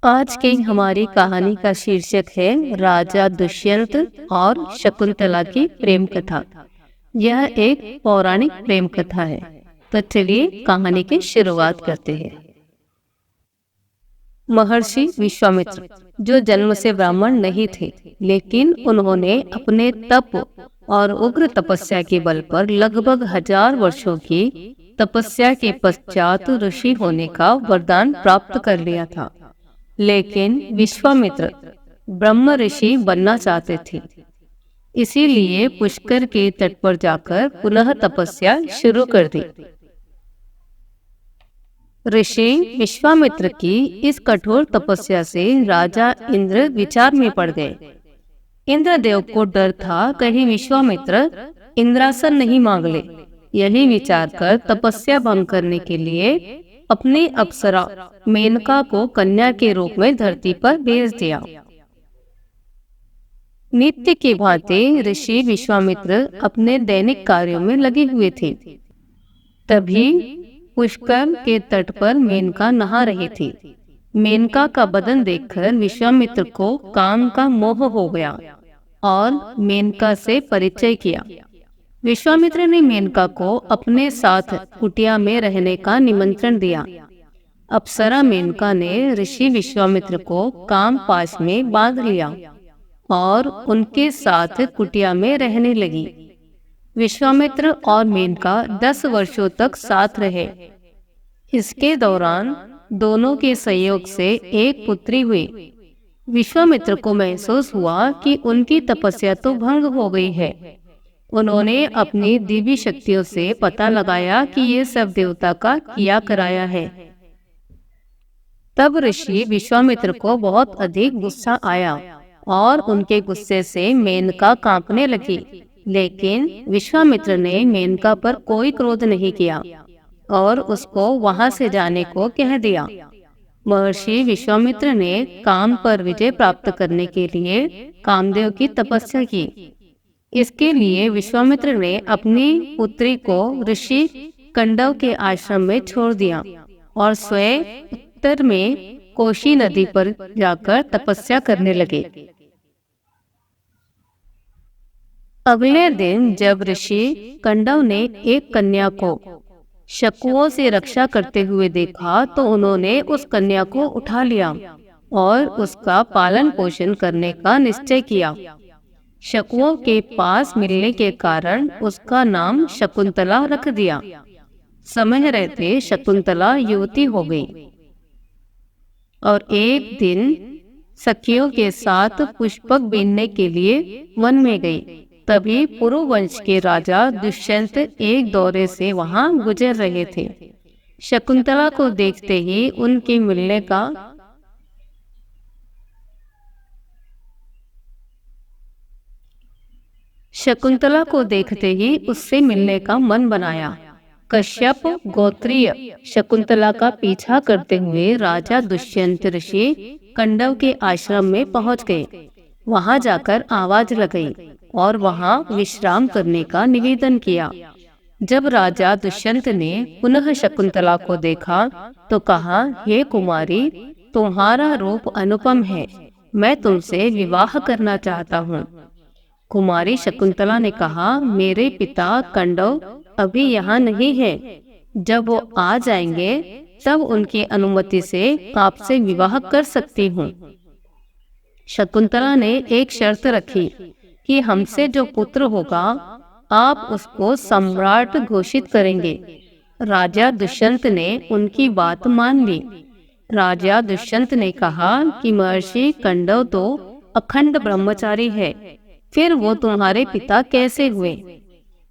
आज की हमारी कहानी का शीर्षक है राजा दुष्यंत और शकुंतला की प्रेम कथा। यह एक पौराणिक प्रेम कथा है। तो चलिए कहानी की शुरुआत करते हैं। महर्षि विश्वामित्र, जो जन्म से ब्राह्मण नहीं थे, लेकिन उन्होंने अपने तप और उग्र तपस्या के बल पर लगभग 1000 वर्षों की तपस्या के पश्चात ऋषि होने का वरदान प्राप्त कर लिया था। लेकिन विश्वामित्र ब्रह्म ऋषि बनना चाहते थे, इसीलिए पुष्कर के तट पर जाकर पुनः तपस्या शुरू कर दी। ऋषि विश्वामित्र की इस कठोर तपस्या से राजा इंद्र विचार में पड़ गए। इंद्रदेव को डर था कहीं विश्वामित्र इंद्रासन नहीं मांग ले। यही विचार कर तपस्या भंग करने के लिए अपनी अप्सरा मेनका को कन्या के रूप में धरती पर भेज दिया। नित्य की भांति ऋषि विश्वामित्र अपने दैनिक कार्यों में लगे हुए थे। तभी पुष्कर के तट पर मेनका नहा रही थी। मेनका का बदन देखकर विश्वामित्र को काम का मोह हो गया और मेनका से परिचय किया। विश्वामित्र ने मेनका को अपने साथ कुटिया में रहने का निमंत्रण दिया। अप्सरा मेनका ने ऋषि विश्वामित्र को काम पाश में बांध लिया और उनके साथ कुटिया में रहने लगी। विश्वामित्र और मेनका 10 वर्षों तक साथ रहे। इसके दौरान दोनों के सहयोग से एक पुत्री हुई। विश्वामित्र को महसूस हुआ कि उनकी तपस्या तो भंग हो गई है। उन्होंने अपनी दिव्य शक्तियों से पता लगाया कि ये सब देवता का किया कराया है। तब ऋषि विश्वामित्र को बहुत अधिक गुस्सा आया और उनके गुस्से से मेनका कांपने लगी। लेकिन विश्वामित्र ने मेनका पर कोई क्रोध नहीं किया और उसको वहां से जाने को कह दिया। महर्षि विश्वामित्र ने काम पर विजय प्राप्त करने के लिए कामदेव की तपस्या की। इसके लिए विश्वामित्र ने अपनी पुत्री को ऋषि कंडव के आश्रम में छोड़ दिया और स्वयं उत्तर में कोशी नदी पर जाकर तपस्या करने लगे। अगले दिन जब ऋषि कंडव ने एक कन्या को शकुओं से रक्षा करते हुए देखा तो उन्होंने उस कन्या को उठा लिया और उसका पालन पोषण करने का निश्चय किया। शकुओं के पास मिलने के कारण उसका नाम शकुंतला रख दिया। समय रहते शकुंतला युवती हो गई और एक दिन सखियों के साथ पुष्पक बीनने के लिए वन में गई। तभी पुरु वंश के राजा दुष्यंत एक दौरे से वहां गुजर रहे थे। शकुंतला को देखते ही उनके मिलने का शकुंतला को देखते ही उससे मिलने का मन बनाया। कश्यप गोत्रीय शकुंतला का पीछा करते हुए राजा दुष्यंत ऋषि कंडव के आश्रम में पहुंच गए। वहां जाकर आवाज लगाई और वहां विश्राम करने का निवेदन किया। जब राजा दुष्यंत ने पुनः शकुंतला को देखा तो कहा, हे कुमारी, तुम्हारा रूप अनुपम है। मैं तुमसे विवाह करना चाहता हूँ। कुमारी शकुंतला ने कहा, मेरे पिता कंडव अभी यहाँ नहीं है। जब वो आ जाएंगे तब उनकी अनुमति से आपसे विवाह कर सकती हूँ। शकुंतला ने एक शर्त रखी कि हमसे जो पुत्र होगा आप उसको सम्राट घोषित करेंगे। राजा दुष्यंत ने उनकी बात मान ली। राजा दुष्यंत ने कहा कि महर्षि कंडव तो अखंड ब्रह्मचारी है, फिर वो तुम्हारे पिता कैसे हुए?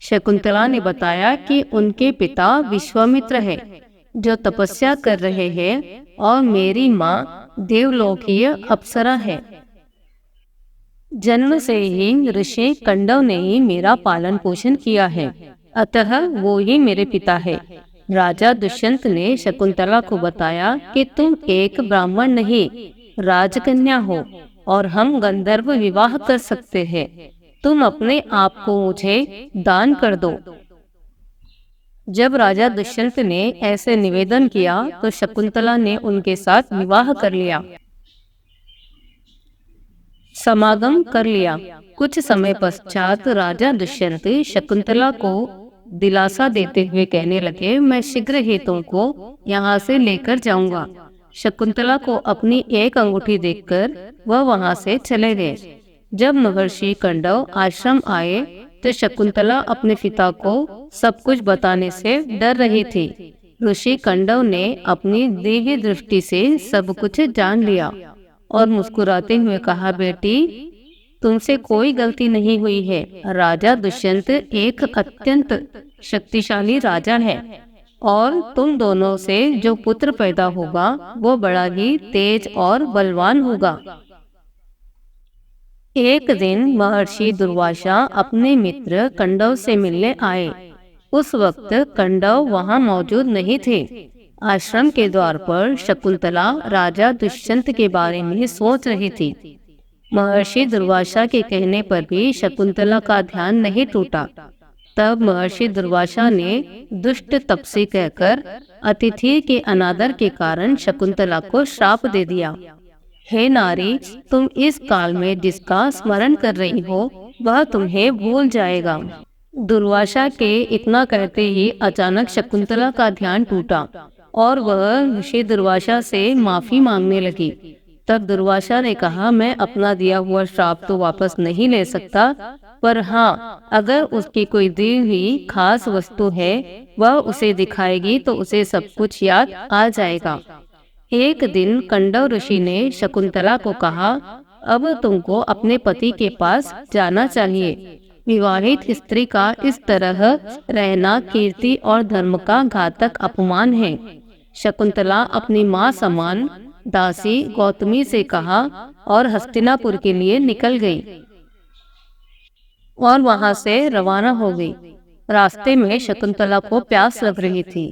शकुंतला ने बताया कि उनके पिता विश्वामित्र है, जो तपस्या कर रहे हैं, और मेरी माँ देवलोकीय अप्सरा है। जन्म से ही ऋषि कंडव ने ही मेरा पालन पोषण किया है, अतः वो ही मेरे पिता है। राजा दुष्यंत ने शकुंतला को बताया कि तुम एक ब्राह्मण नहीं, राजकन्या हो और हम गंधर्व विवाह कर सकते हैं। तुम अपने आप को मुझे दान कर दो। जब राजा दुष्यंत ने ऐसे निवेदन किया तो शकुंतला ने उनके साथ विवाह कर लिया। समागम कर लिया। कुछ समय पश्चात राजा दुष्यंत शकुंतला को दिलासा देते हुए कहने लगे, मैं शीघ्र ही तुमको यहाँ से लेकर जाऊंगा। शकुंतला को अपनी एक अंगूठी देखकर वह वहां से चले गए। जब महर्षि कंडव आश्रम आए तो शकुंतला अपने पिता को सब कुछ बताने से डर रही थी। ऋषि कंडव ने अपनी दिव्य दृष्टि से सब कुछ जान लिया और मुस्कुराते हुए कहा, बेटी, तुमसे कोई गलती नहीं हुई है। राजा दुष्यंत एक अत्यंत शक्तिशाली राजा है और तुम दोनों से जो पुत्र पैदा होगा वो बड़ा ही तेज और बलवान होगा। एक दिन महर्षि दुर्वासा अपने मित्र कंडव से मिलने आए। उस वक्त कंडव वहां मौजूद नहीं थे। आश्रम के द्वार पर शकुंतला राजा दुष्यंत के बारे में सोच रही थी। महर्षि दुर्वासा के कहने पर भी शकुंतला का ध्यान नहीं टूटा। तब महर्षि दुर्वासा ने दुष्ट तपस्वी कहकर अतिथि के अनादर के कारण शकुंतला को श्राप दे दिया। हे नारी, तुम इस काल में जिसका स्मरण कर रही हो वह तुम्हें भूल जाएगा। दुर्वासा के इतना कहते ही अचानक शकुंतला का ध्यान टूटा और वह ऋषि दुर्वासा से माफी मांगने लगी। तब दुर्वासा ने कहा, मैं अपना दिया हुआ श्राप तो वापस नहीं ले सकता, पर हाँ, अगर उसकी कोई दी हुई खास वस्तु है वह उसे दिखाएगी तो उसे सब कुछ याद आ जाएगा। एक दिन कंडव ऋषि ने शकुंतला को कहा, अब तुमको अपने पति के पास जाना चाहिए। विवाहित स्त्री का इस तरह रहना कीर्ति और धर्म का घातक अपमान है। शकुंतला अपनी माँ समान दासी गौतमी से कहा और हस्तिनापुर के लिए निकल गई और वहां से रवाना हो गई। रास्ते में शकुंतला को प्यास लग रही थी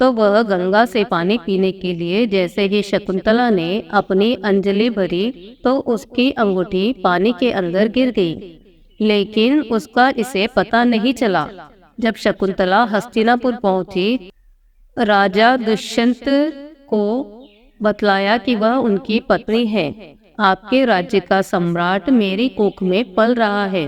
तो वह गंगा से पानी पीने के लिए जैसे ही शकुंतला ने अपनी अंजलि भरी तो उसकी अंगूठी पानी के अंदर गिर गई, लेकिन उसका इसे पता नहीं चला। जब शकुंतला हस्तिनापुर पहुंची, राजा दुष्यंत को बतलाया कि वह उनकी पत्नी है। आपके राज्य का सम्राट मेरी कोख में पल रहा है।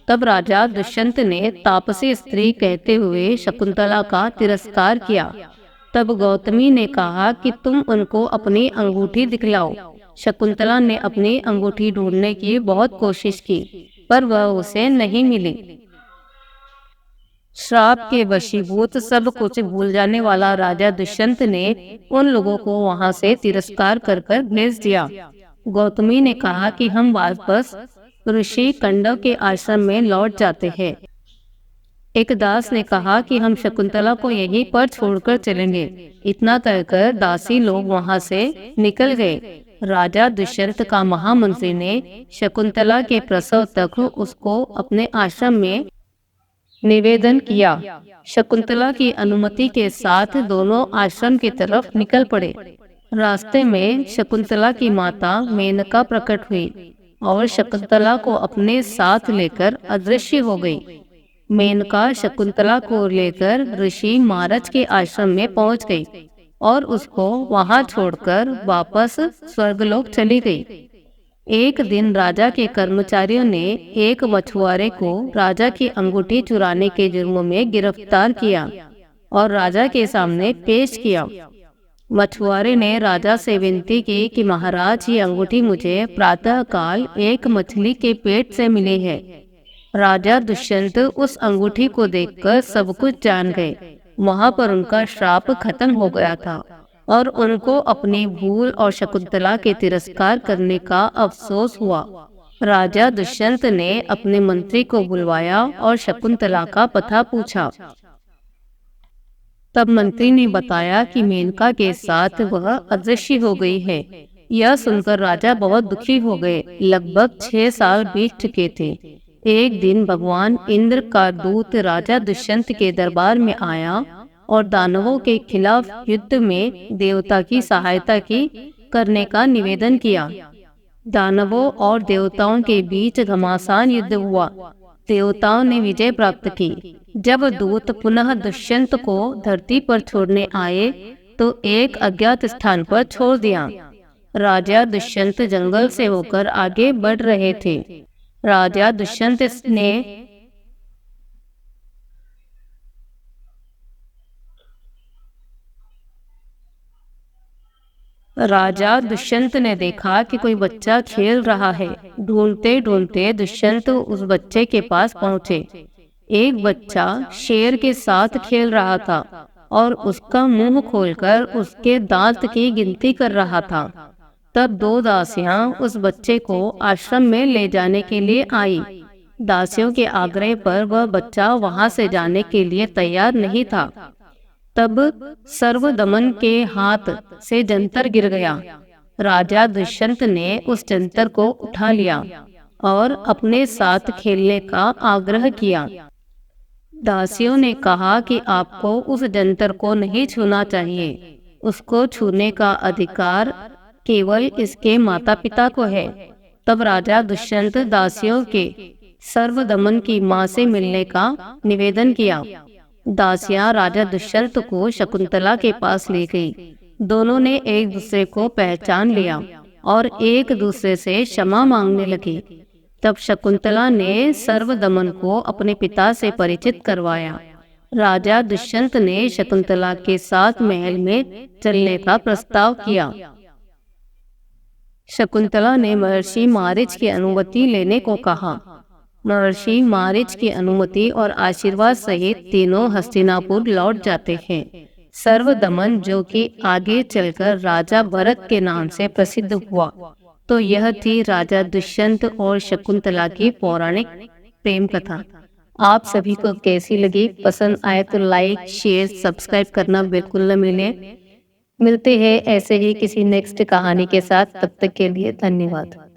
तब राजा दुष्यंत ने तापसी स्त्री कहते हुए शकुंतला का तिरस्कार किया। तब गौतमी ने कहा कि तुम उनको अपनी अंगूठी दिखलाओ। शकुंतला ने अपनी अंगूठी ढूंढने की बहुत कोशिश की पर वह उसे नहीं मिली। श्राप के वशीभूत सब कुछ भूल जाने वाला राजा दुष्यंत ने उन लोगों को वहां से तिरस्कार कर कर भेज दिया। गौतमी ने कहा कि हम वापस ऋषि कंडव के आश्रम में लौट जाते हैं। एक दास ने कहा कि हम शकुंतला को यहीं पर छोड़कर चलेंगे। इतना कहकर दासी लोग वहां से निकल गए। राजा दुष्यंत का महामंत्री ने शकुंतला के प्रसव तक उसको अपने आश्रम में निवेदन किया। शकुंतला की अनुमति के साथ दोनों आश्रम की तरफ निकल पड़े। रास्ते में शकुंतला की माता मेनका प्रकट हुई और शकुंतला को अपने साथ लेकर अदृश्य हो गई। मेनका शकुंतला को लेकर ऋषि महाराज के आश्रम में पहुंच गई और उसको वहां छोड़कर वापस स्वर्गलोक चली गई। एक दिन राजा के कर्मचारियों ने एक मछुआरे को राजा की अंगूठी चुराने के जुर्म में गिरफ्तार किया और राजा के सामने पेश किया। मछुआरे ने राजा से विनती की कि महाराज, ये अंगूठी मुझे प्रातःकाल एक मछली के पेट से मिली है। राजा दुष्यंत उस अंगूठी को देखकर सब कुछ जान गए। वहां पर उनका श्राप खत्म हो गया था और उनको अपनी भूल और शकुंतला के तिरस्कार करने का अफसोस हुआ। राजा दुष्यंत ने अपने मंत्री को बुलवाया और शकुंतला का पता पूछा। तब मंत्री ने बताया कि मेनका के साथ वह अदृश्य हो गई है। यह सुनकर राजा बहुत दुखी हो गए। लगभग 6 साल बीत चुके थे। एक दिन भगवान इंद्र का दूत राजा दुष्यंत के दरबार में आया और दानवों के खिलाफ युद्ध में देवता की सहायता की करने का निवेदन किया। दानवों और देवताओं के बीच घमासान युद्ध हुआ। देवताओं ने विजय प्राप्त की। जब दूत पुनः दुष्यंत को धरती पर छोड़ने आए तो एक अज्ञात स्थान पर छोड़ दिया। राजा दुष्यंत जंगल से होकर आगे बढ़ रहे थे। राजा दुष्यंत ने देखा कि कोई बच्चा खेल रहा है। ढूंढते ढूंढते दुष्यंत उस बच्चे के पास पहुंचे। एक बच्चा शेर के साथ खेल रहा था और उसका मुंह खोलकर उसके दांत की गिनती कर रहा था। तब दो दासियां उस बच्चे को आश्रम में ले जाने के लिए आई। दासियों के आग्रह पर वह बच्चा वहां से जाने के लिए तैयार नहीं था। तब सर्वदमन के हाथ से जंतर गिर गया। राजा दुष्यंत ने उस जंतर को उठा लिया और अपने साथ खेलने का आग्रह किया। दासियों ने कहा कि आपको उस जंतर को नहीं छूना चाहिए। उसको छूने का अधिकार केवल इसके माता पिता को है। तब राजा दुष्यंत दासियों के सर्वदमन की मां से मिलने का निवेदन किया। दासियां राजा दुष्यंत को शकुंतला के पास ले गई। दोनों ने एक दूसरे को पहचान लिया और एक दूसरे से क्षमा मांगने लगी। तब शकुंतला ने सर्वदमन को अपने पिता से परिचित करवाया। राजा दुष्यंत ने शकुंतला के साथ महल में चलने का प्रस्ताव किया। शकुंतला ने महर्षि मारीच की अनुमति लेने को कहा। महर्षि मारीच की अनुमति और आशीर्वाद सहित तीनों हस्तिनापुर लौट जाते हैं। सर्वदमन, जो कि आगे चलकर राजा भरत के नाम से प्रसिद्ध हुआ। तो यह थी राजा दुष्यंत और शकुंतला की पौराणिक प्रेम कथा। आप सभी को कैसी लगी? पसंद आए तो लाइक, शेयर, सब्सक्राइब करना बिल्कुल न मिलते हैं ऐसे ही किसी नेक्स्ट कहानी के साथ। तब तक के लिए धन्यवाद।